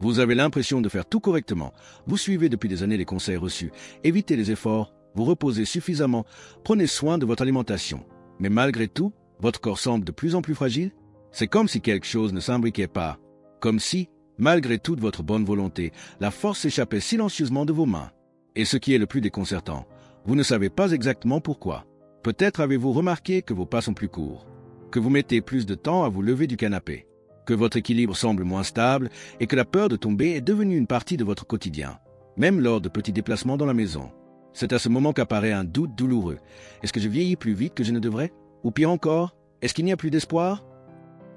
Vous avez l'impression de faire tout correctement. Vous suivez depuis des années les conseils reçus. Évitez les efforts, vous reposez suffisamment, prenez soin de votre alimentation. Mais malgré tout, votre corps semble de plus en plus fragile. C'est comme si quelque chose ne s'imbriquait pas. Comme si, malgré toute votre bonne volonté, la force s'échappait silencieusement de vos mains. Et ce qui est le plus déconcertant, vous ne savez pas exactement pourquoi. Peut-être avez-vous remarqué que vos pas sont plus courts, que vous mettez plus de temps à vous lever du canapé, que votre équilibre semble moins stable et que la peur de tomber est devenue une partie de votre quotidien, même lors de petits déplacements dans la maison. C'est à ce moment qu'apparaît un doute douloureux. Est-ce que je vieillis plus vite que je ne devrais? Ou pire encore, est-ce qu'il n'y a plus d'espoir?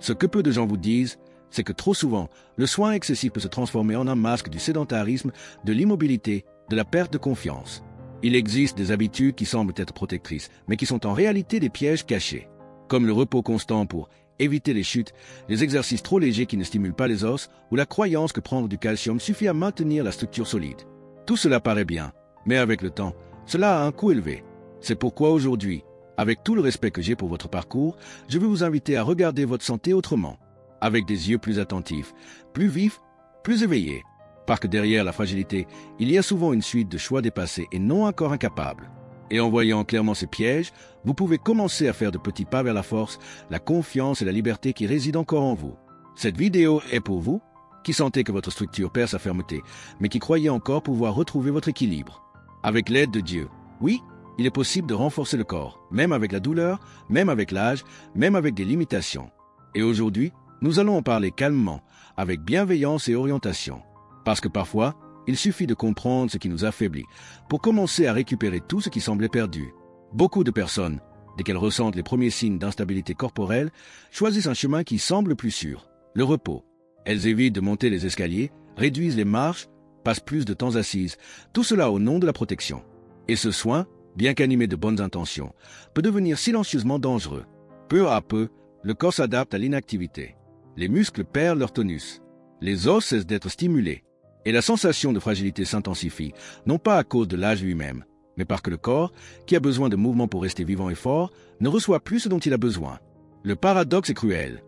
Ce que peu de gens vous disent, c'est que trop souvent, le soin excessif peut se transformer en un masque du sédentarisme, de l'immobilité, de la perte de confiance. Il existe des habitudes qui semblent être protectrices, mais qui sont en réalité des pièges cachés, comme le repos constant pour éviter les chutes, les exercices trop légers qui ne stimulent pas les os, ou la croyance que prendre du calcium suffit à maintenir la structure solide. Tout cela paraît bien, mais avec le temps, cela a un coût élevé. C'est pourquoi aujourd'hui, avec tout le respect que j'ai pour votre parcours, je veux vous inviter à regarder votre santé autrement, avec des yeux plus attentifs, plus vifs, plus éveillés. Parce que derrière la fragilité, il y a souvent une suite de choix dépassés et non encore incapables. Et en voyant clairement ces pièges, vous pouvez commencer à faire de petits pas vers la force, la confiance et la liberté qui résident encore en vous. Cette vidéo est pour vous, qui sentez que votre structure perd sa fermeté, mais qui croyez encore pouvoir retrouver votre équilibre. Avec l'aide de Dieu, oui, il est possible de renforcer le corps, même avec la douleur, même avec l'âge, même avec des limitations. Et aujourd'hui, nous allons en parler calmement, avec bienveillance et orientation. Parce que parfois, il suffit de comprendre ce qui nous affaiblit pour commencer à récupérer tout ce qui semblait perdu. Beaucoup de personnes, dès qu'elles ressentent les premiers signes d'instabilité corporelle, choisissent un chemin qui semble plus sûr, le repos. Elles évitent de monter les escaliers, réduisent les marches, passent plus de temps assises, tout cela au nom de la protection. Et ce soin, bien qu'animé de bonnes intentions, peut devenir silencieusement dangereux. Peu à peu, le corps s'adapte à l'inactivité. Les muscles perdent leur tonus. Les os cessent d'être stimulés. Et la sensation de fragilité s'intensifie, non pas à cause de l'âge lui-même, mais parce que le corps, qui a besoin de mouvement pour rester vivant et fort, ne reçoit plus ce dont il a besoin. Le paradoxe est cruel.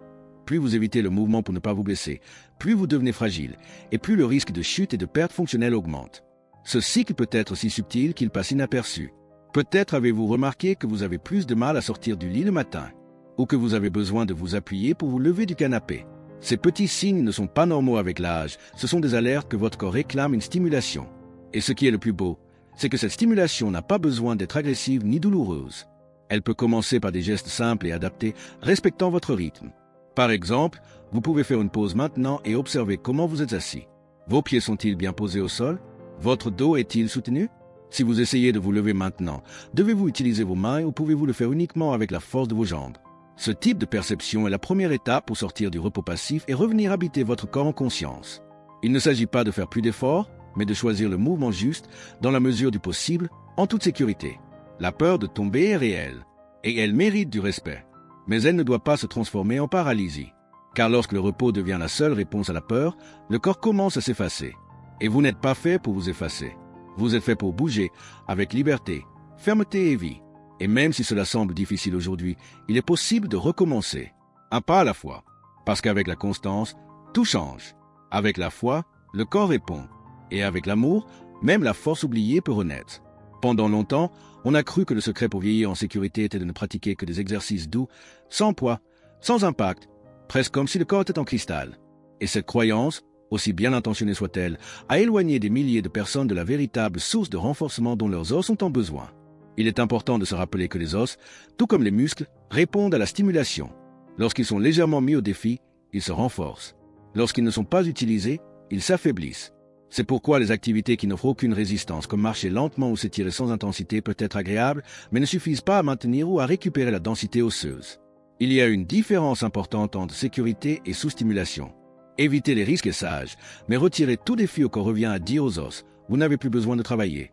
Plus vous évitez le mouvement pour ne pas vous blesser, plus vous devenez fragile, et plus le risque de chute et de perte fonctionnelle augmente. Ce cycle peut être si subtil qu'il passe inaperçu. Peut-être avez-vous remarqué que vous avez plus de mal à sortir du lit le matin, ou que vous avez besoin de vous appuyer pour vous lever du canapé. Ces petits signes ne sont pas normaux avec l'âge, ce sont des alertes que votre corps réclame une stimulation. Et ce qui est le plus beau, c'est que cette stimulation n'a pas besoin d'être agressive ni douloureuse. Elle peut commencer par des gestes simples et adaptés, respectant votre rythme. Par exemple, vous pouvez faire une pause maintenant et observer comment vous êtes assis. Vos pieds sont-ils bien posés au sol? Votre dos est-il soutenu? Si vous essayez de vous lever maintenant, devez-vous utiliser vos mains ou pouvez-vous le faire uniquement avec la force de vos jambes? Ce type de perception est la première étape pour sortir du repos passif et revenir habiter votre corps en conscience. Il ne s'agit pas de faire plus d'efforts, mais de choisir le mouvement juste, dans la mesure du possible, en toute sécurité. La peur de tomber est réelle, et elle mérite du respect. Mais elle ne doit pas se transformer en paralysie. Car lorsque le repos devient la seule réponse à la peur, le corps commence à s'effacer. Et vous n'êtes pas fait pour vous effacer. Vous êtes fait pour bouger, avec liberté, fermeté et vie. Et même si cela semble difficile aujourd'hui, il est possible de recommencer, un pas à la fois. Parce qu'avec la constance, tout change. Avec la foi, le corps répond. Et avec l'amour, même la force oubliée peut renaître. Pendant longtemps, on a cru que le secret pour vieillir en sécurité était de ne pratiquer que des exercices doux, sans poids, sans impact, presque comme si le corps était en cristal. Et cette croyance, aussi bien intentionnée soit-elle, a éloigné des milliers de personnes de la véritable source de renforcement dont leurs os ont en besoin. Il est important de se rappeler que les os, tout comme les muscles, répondent à la stimulation. Lorsqu'ils sont légèrement mis au défi, ils se renforcent. Lorsqu'ils ne sont pas utilisés, ils s'affaiblissent. C'est pourquoi les activités qui n'offrent aucune résistance, comme marcher lentement ou s'étirer sans intensité, peuvent être agréables, mais ne suffisent pas à maintenir ou à récupérer la densité osseuse. Il y a une différence importante entre sécurité et sous-stimulation. Éviter les risques est sage, mais retirer tout défi au corps revient à dire aux os, vous n'avez plus besoin de travailler.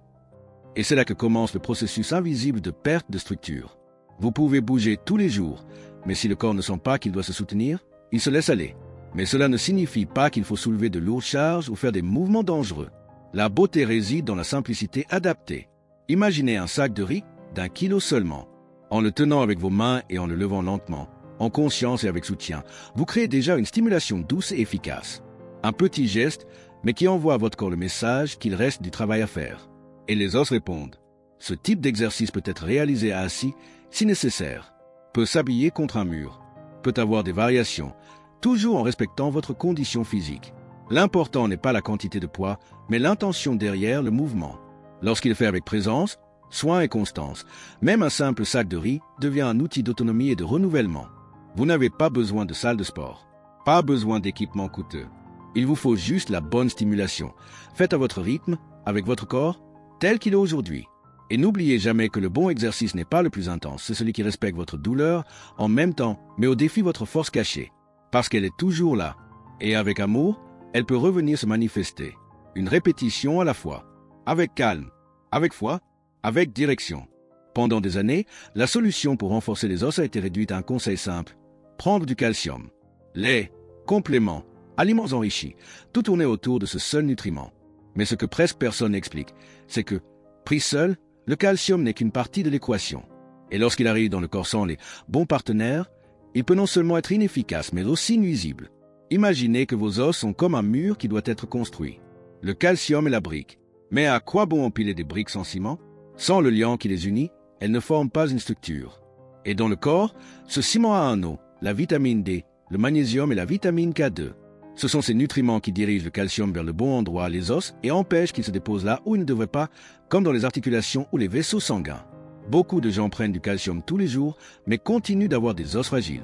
Et c'est là que commence le processus invisible de perte de structure. Vous pouvez bouger tous les jours, mais si le corps ne sent pas qu'il doit se soutenir, il se laisse aller. Mais cela ne signifie pas qu'il faut soulever de lourdes charges ou faire des mouvements dangereux. La beauté réside dans la simplicité adaptée. Imaginez un sac de riz d'1 kilo seulement. En le tenant avec vos mains et en le levant lentement, en conscience et avec soutien, vous créez déjà une stimulation douce et efficace. Un petit geste, mais qui envoie à votre corps le message qu'il reste du travail à faire. Et les os répondent. Ce type d'exercice peut être réalisé assis si nécessaire, peut s'habiller contre un mur, peut avoir des variations, toujours en respectant votre condition physique. L'important n'est pas la quantité de poids, mais l'intention derrière le mouvement. Lorsqu'il est fait avec présence, soin et constance, même un simple sac de riz devient un outil d'autonomie et de renouvellement. Vous n'avez pas besoin de salle de sport, pas besoin d'équipement coûteux. Il vous faut juste la bonne stimulation. Faites à votre rythme, avec votre corps, tel qu'il est aujourd'hui. Et n'oubliez jamais que le bon exercice n'est pas le plus intense, c'est celui qui respecte votre douleur en même temps, mais au défi votre force cachée. Parce qu'elle est toujours là. Et avec amour, elle peut revenir se manifester. Une répétition à la fois. Avec calme, avec foi, avec direction. Pendant des années, la solution pour renforcer les os a été réduite à un conseil simple. Prendre du calcium. Lait, compléments, aliments enrichis, tout tournait autour de ce seul nutriment. Mais ce que presque personne n'explique, c'est que, pris seul, le calcium n'est qu'une partie de l'équation. Et lorsqu'il arrive dans le corps sans les bons partenaires, il peut non seulement être inefficace, mais aussi nuisible. Imaginez que vos os sont comme un mur qui doit être construit. Le calcium est la brique. Mais à quoi bon empiler des briques sans ciment? Sans le liant qui les unit, elles ne forment pas une structure. Et dans le corps, ce ciment a un eau, la vitamine D, le magnésium et la vitamine K2. Ce sont ces nutriments qui dirigent le calcium vers le bon endroit, les os, et empêchent qu'il se dépose là où il ne devrait pas, comme dans les articulations ou les vaisseaux sanguins. Beaucoup de gens prennent du calcium tous les jours, mais continuent d'avoir des os fragiles.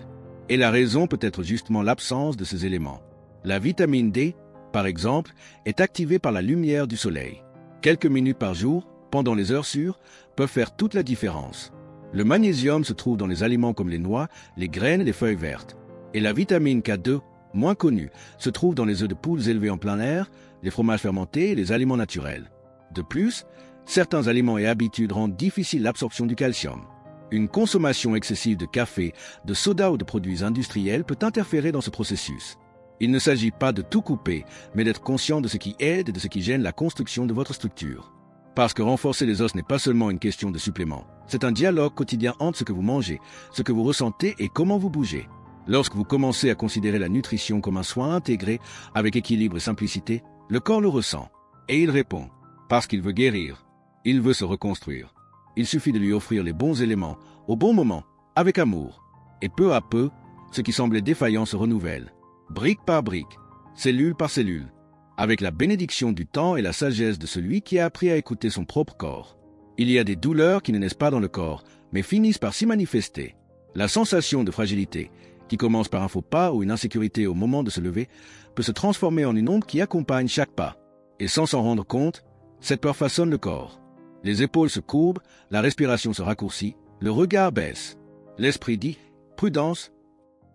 Et la raison peut être justement l'absence de ces éléments. La vitamine D, par exemple, est activée par la lumière du soleil. Quelques minutes par jour, pendant les heures sûres, peuvent faire toute la différence. Le magnésium se trouve dans les aliments comme les noix, les graines et les feuilles vertes. Et la vitamine K2, moins connue, se trouve dans les œufs de poules élevés en plein air, les fromages fermentés et les aliments naturels. De plus, certains aliments et habitudes rendent difficile l'absorption du calcium. Une consommation excessive de café, de soda ou de produits industriels peut interférer dans ce processus. Il ne s'agit pas de tout couper, mais d'être conscient de ce qui aide et de ce qui gêne la construction de votre structure. Parce que renforcer les os n'est pas seulement une question de supplément. C'est un dialogue quotidien entre ce que vous mangez, ce que vous ressentez et comment vous bougez. Lorsque vous commencez à considérer la nutrition comme un soin intégré, avec équilibre et simplicité, le corps le ressent. Et il répond. Parce qu'il veut guérir. Il veut se reconstruire. Il suffit de lui offrir les bons éléments, au bon moment, avec amour. Et peu à peu, ce qui semblait défaillant se renouvelle. Brique par brique, cellule par cellule, avec la bénédiction du temps et la sagesse de celui qui a appris à écouter son propre corps. Il y a des douleurs qui ne naissent pas dans le corps, mais finissent par s'y manifester. La sensation de fragilité, qui commence par un faux pas ou une insécurité au moment de se lever, peut se transformer en une ombre qui accompagne chaque pas. Et sans s'en rendre compte, cette peur façonne le corps. Les épaules se courbent, la respiration se raccourcit, le regard baisse. L'esprit dit « prudence »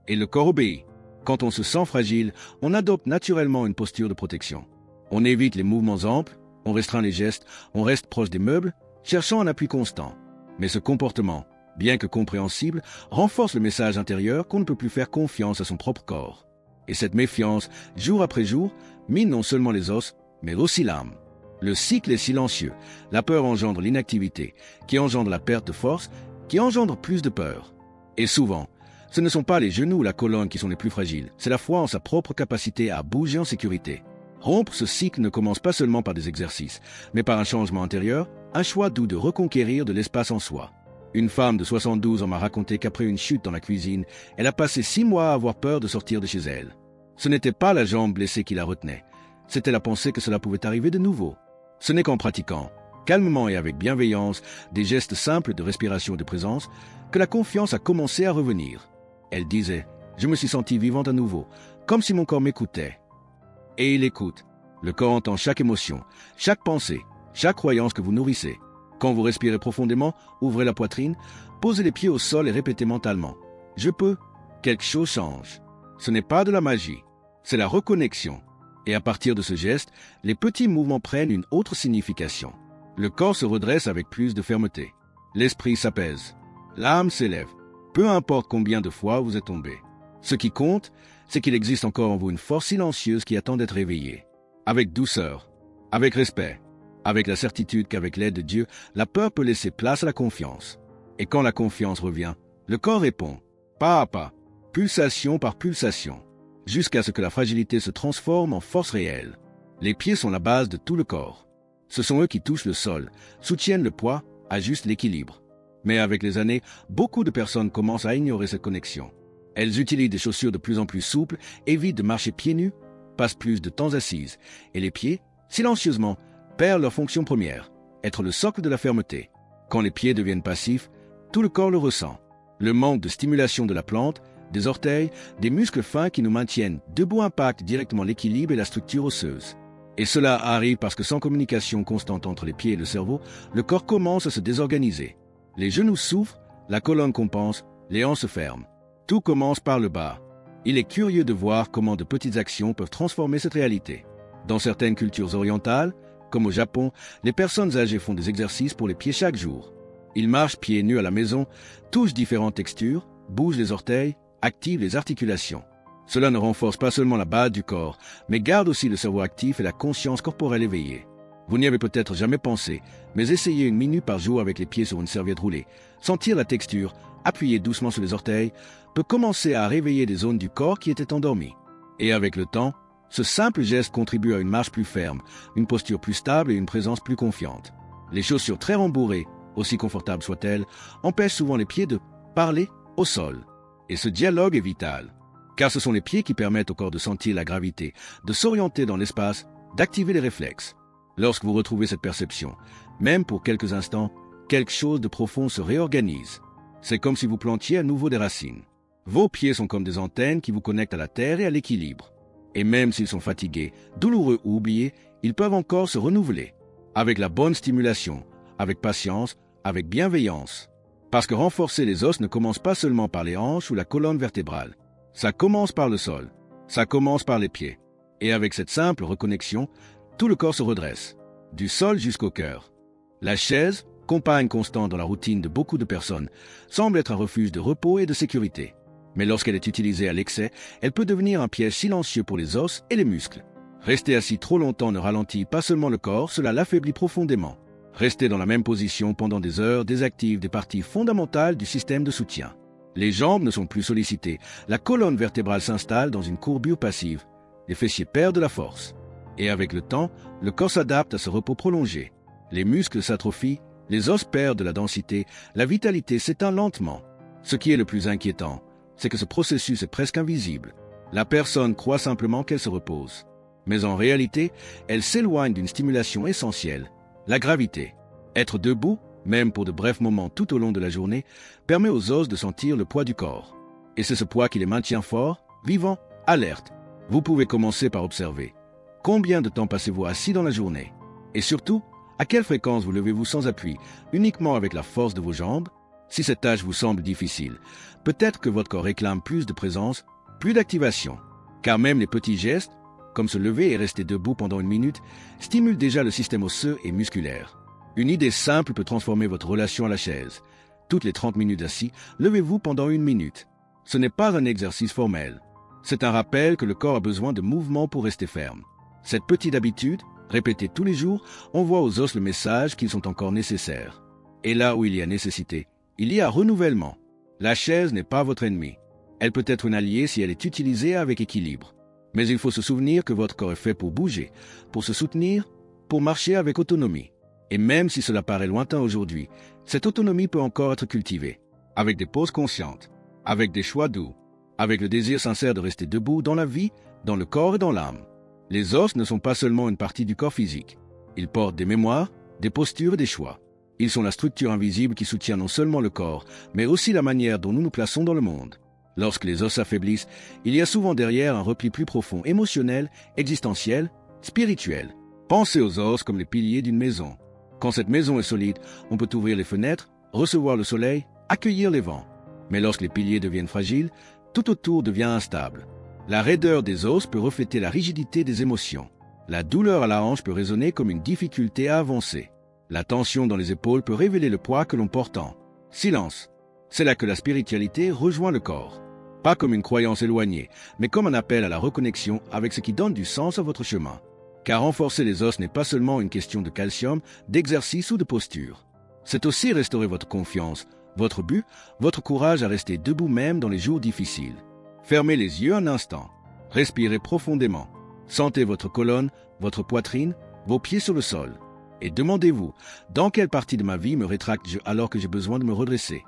et le corps obéit. Quand on se sent fragile, on adopte naturellement une posture de protection. On évite les mouvements amples, on restreint les gestes, on reste proche des meubles, cherchant un appui constant. Mais ce comportement, bien que compréhensible, renforce le message intérieur qu'on ne peut plus faire confiance à son propre corps. Et cette méfiance, jour après jour, mine non seulement les os, mais aussi l'âme. Le cycle est silencieux. La peur engendre l'inactivité, qui engendre la perte de force, qui engendre plus de peur. Et souvent, ce ne sont pas les genoux ou la colonne qui sont les plus fragiles, c'est la foi en sa propre capacité à bouger en sécurité. Rompre ce cycle ne commence pas seulement par des exercices, mais par un changement intérieur, un choix doux de reconquérir de l'espace en soi. Une femme de 72 ans m'a raconté qu'après une chute dans la cuisine, elle a passé 6 mois à avoir peur de sortir de chez elle. Ce n'était pas la jambe blessée qui la retenait, c'était la pensée que cela pouvait arriver de nouveau. Ce n'est qu'en pratiquant, calmement et avec bienveillance, des gestes simples de respiration et de présence, que la confiance a commencé à revenir. Elle disait, je me suis sentie vivante à nouveau, comme si mon corps m'écoutait. Et il écoute. Le corps entend chaque émotion, chaque pensée, chaque croyance que vous nourrissez. Quand vous respirez profondément, ouvrez la poitrine, posez les pieds au sol et répétez mentalement. Je peux. Quelque chose change. Ce n'est pas de la magie, c'est la reconnexion. Et à partir de ce geste, les petits mouvements prennent une autre signification. Le corps se redresse avec plus de fermeté. L'esprit s'apaise. L'âme s'élève. Peu importe combien de fois vous êtes tombé. Ce qui compte, c'est qu'il existe encore en vous une force silencieuse qui attend d'être réveillée. Avec douceur, avec respect, avec la certitude qu'avec l'aide de Dieu, la peur peut laisser place à la confiance. Et quand la confiance revient, le corps répond, pas à pas, pulsation par pulsation. jusqu'à ce que la fragilité se transforme en force réelle. Les pieds sont la base de tout le corps. Ce sont eux qui touchent le sol, soutiennent le poids, ajustent l'équilibre. Mais avec les années, beaucoup de personnes commencent à ignorer cette connexion. Elles utilisent des chaussures de plus en plus souples, évitent de marcher pieds nus, passent plus de temps assises, et les pieds, silencieusement, perdent leur fonction première, être le socle de la fermeté. Quand les pieds deviennent passifs, tout le corps le ressent. Le manque de stimulation de la plante, des orteils, des muscles fins qui nous maintiennent debout impacte directement l'équilibre et la structure osseuse. Et cela arrive parce que sans communication constante entre les pieds et le cerveau, le corps commence à se désorganiser. Les genoux souffrent, la colonne compense, les hanches se ferment. Tout commence par le bas. Il est curieux de voir comment de petites actions peuvent transformer cette réalité. Dans certaines cultures orientales, comme au Japon, les personnes âgées font des exercices pour les pieds chaque jour. Ils marchent pieds nus à la maison, touchent différentes textures, bougent les orteils, activent les articulations. Cela ne renforce pas seulement la base du corps, mais garde aussi le cerveau actif et la conscience corporelle éveillée. Vous n'y avez peut-être jamais pensé, mais essayez 1 minute par jour avec les pieds sur une serviette roulée. Sentir la texture, appuyer doucement sur les orteils, peut commencer à réveiller des zones du corps qui étaient endormies. Et avec le temps, ce simple geste contribue à une marche plus ferme, une posture plus stable et une présence plus confiante. Les chaussures très rembourrées, aussi confortables soient-elles, empêchent souvent les pieds de parler au sol. Et ce dialogue est vital, car ce sont les pieds qui permettent au corps de sentir la gravité, de s'orienter dans l'espace, d'activer les réflexes. Lorsque vous retrouvez cette perception, même pour quelques instants, quelque chose de profond se réorganise. C'est comme si vous plantiez à nouveau des racines. Vos pieds sont comme des antennes qui vous connectent à la terre et à l'équilibre. Et même s'ils sont fatigués, douloureux ou oubliés, ils peuvent encore se renouveler. Avec la bonne stimulation, avec patience, avec bienveillance. Parce que renforcer les os ne commence pas seulement par les hanches ou la colonne vertébrale. Ça commence par le sol. Ça commence par les pieds. Et avec cette simple reconnexion, tout le corps se redresse, du sol jusqu'au cœur. La chaise, compagne constante dans la routine de beaucoup de personnes, semble être un refuge de repos et de sécurité. Mais lorsqu'elle est utilisée à l'excès, elle peut devenir un piège silencieux pour les os et les muscles. Rester assis trop longtemps ne ralentit pas seulement le corps, cela l'affaiblit profondément. Rester dans la même position pendant des heures désactive des parties fondamentales du système de soutien. Les jambes ne sont plus sollicitées, la colonne vertébrale s'installe dans une courbure passive, les fessiers perdent de la force. Et avec le temps, le corps s'adapte à ce repos prolongé. Les muscles s'atrophient, les os perdent de la densité, la vitalité s'éteint lentement. Ce qui est le plus inquiétant, c'est que ce processus est presque invisible. La personne croit simplement qu'elle se repose. Mais en réalité, elle s'éloigne d'une stimulation essentielle, la gravité. Être debout, même pour de brefs moments tout au long de la journée, permet aux os de sentir le poids du corps. Et c'est ce poids qui les maintient forts, vivants, alertes. Vous pouvez commencer par observer. Combien de temps passez-vous assis dans la journée? Et surtout, à quelle fréquence vous levez-vous sans appui, uniquement avec la force de vos jambes? Si cette tâche vous semble difficile, peut-être que votre corps réclame plus de présence, plus d'activation. Car même les petits gestes, comme se lever et rester debout pendant 1 minute, stimulent déjà le système osseux et musculaire. Une idée simple peut transformer votre relation à la chaise. Toutes les 30 minutes assis, levez-vous pendant 1 minute. Ce n'est pas un exercice formel. C'est un rappel que le corps a besoin de mouvement pour rester ferme. Cette petite habitude, répétée tous les jours, envoie aux os le message qu'ils sont encore nécessaires. Et là où il y a nécessité, il y a renouvellement. La chaise n'est pas votre ennemi. Elle peut être une alliée si elle est utilisée avec équilibre. Mais il faut se souvenir que votre corps est fait pour bouger, pour se soutenir, pour marcher avec autonomie. Et même si cela paraît lointain aujourd'hui, cette autonomie peut encore être cultivée, avec des pauses conscientes, avec des choix doux, avec le désir sincère de rester debout dans la vie, dans le corps et dans l'âme. Les os ne sont pas seulement une partie du corps physique. Ils portent des mémoires, des postures et des choix. Ils sont la structure invisible qui soutient non seulement le corps, mais aussi la manière dont nous nous plaçons dans le monde. Lorsque les os s'affaiblissent, il y a souvent derrière un repli plus profond, émotionnel, existentiel, spirituel. Pensez aux os comme les piliers d'une maison. Quand cette maison est solide, on peut ouvrir les fenêtres, recevoir le soleil, accueillir les vents. Mais lorsque les piliers deviennent fragiles, tout autour devient instable. La raideur des os peut refléter la rigidité des émotions. La douleur à la hanche peut résonner comme une difficulté à avancer. La tension dans les épaules peut révéler le poids que l'on porte en silence. C'est là que la spiritualité rejoint le corps. Pas comme une croyance éloignée, mais comme un appel à la reconnexion avec ce qui donne du sens à votre chemin. Car renforcer les os n'est pas seulement une question de calcium, d'exercice ou de posture. C'est aussi restaurer votre confiance, votre but, votre courage à rester debout même dans les jours difficiles. Fermez les yeux un instant. Respirez profondément. Sentez votre colonne, votre poitrine, vos pieds sur le sol. Et demandez-vous, dans quelle partie de ma vie me rétracte-je alors que j'ai besoin de me redresser?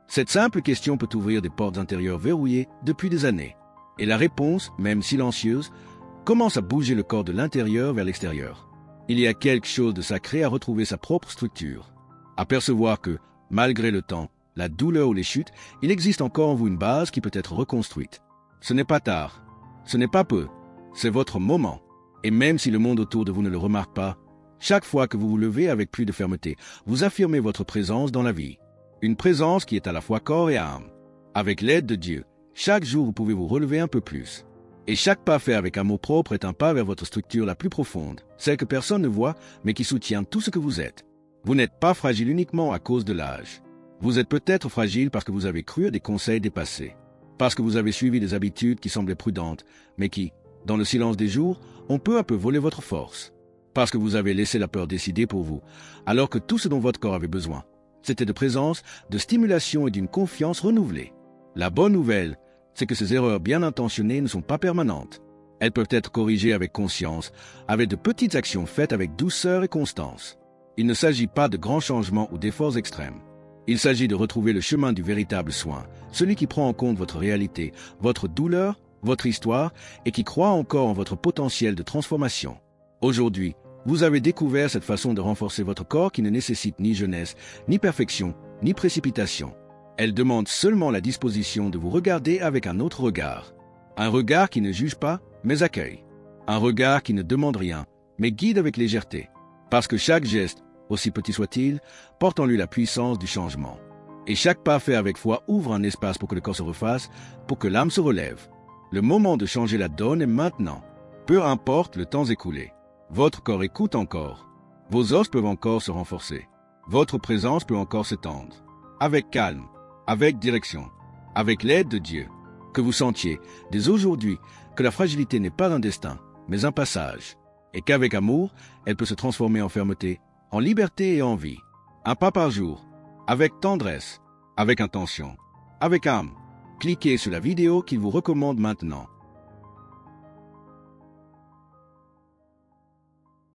Cette simple question peut ouvrir des portes intérieures verrouillées depuis des années. Et la réponse, même silencieuse, commence à bouger le corps de l'intérieur vers l'extérieur. Il y a quelque chose de sacré à retrouver sa propre structure. À percevoir que, malgré le temps, la douleur ou les chutes, il existe encore en vous une base qui peut être reconstruite. Ce n'est pas tard. Ce n'est pas peu. C'est votre moment. Et même si le monde autour de vous ne le remarque pas, chaque fois que vous vous levez avec plus de fermeté, vous affirmez votre présence dans la vie. Une présence qui est à la fois corps et âme. Avec l'aide de Dieu, chaque jour vous pouvez vous relever un peu plus. Et chaque pas fait avec amour propre est un pas vers votre structure la plus profonde, celle que personne ne voit, mais qui soutient tout ce que vous êtes. Vous n'êtes pas fragile uniquement à cause de l'âge. Vous êtes peut-être fragile parce que vous avez cru à des conseils dépassés, parce que vous avez suivi des habitudes qui semblaient prudentes, mais qui, dans le silence des jours, ont peu à peu volé votre force, parce que vous avez laissé la peur décider pour vous, alors que tout ce dont votre corps avait besoin, c'était de présence, de stimulation et d'une confiance renouvelée. La bonne nouvelle, c'est que ces erreurs bien intentionnées ne sont pas permanentes. Elles peuvent être corrigées avec conscience, avec de petites actions faites avec douceur et constance. Il ne s'agit pas de grands changements ou d'efforts extrêmes. Il s'agit de retrouver le chemin du véritable soin, celui qui prend en compte votre réalité, votre douleur, votre histoire et qui croit encore en votre potentiel de transformation. Aujourd'hui, vous avez découvert cette façon de renforcer votre corps qui ne nécessite ni jeunesse, ni perfection, ni précipitation. Elle demande seulement la disposition de vous regarder avec un autre regard. Un regard qui ne juge pas, mais accueille. Un regard qui ne demande rien, mais guide avec légèreté. Parce que chaque geste, aussi petit soit-il, porte en lui la puissance du changement. Et chaque pas fait avec foi ouvre un espace pour que le corps se refasse, pour que l'âme se relève. Le moment de changer la donne est maintenant. Peu importe le temps écoulé. Votre corps écoute encore. Vos os peuvent encore se renforcer. Votre présence peut encore s'étendre. Avec calme, avec direction, avec l'aide de Dieu. Que vous sentiez, dès aujourd'hui, que la fragilité n'est pas un destin, mais un passage. Et qu'avec amour, elle peut se transformer en fermeté, en liberté et en vie. Un pas par jour, avec tendresse, avec intention, avec âme. Cliquez sur la vidéo qu'il vous recommande maintenant.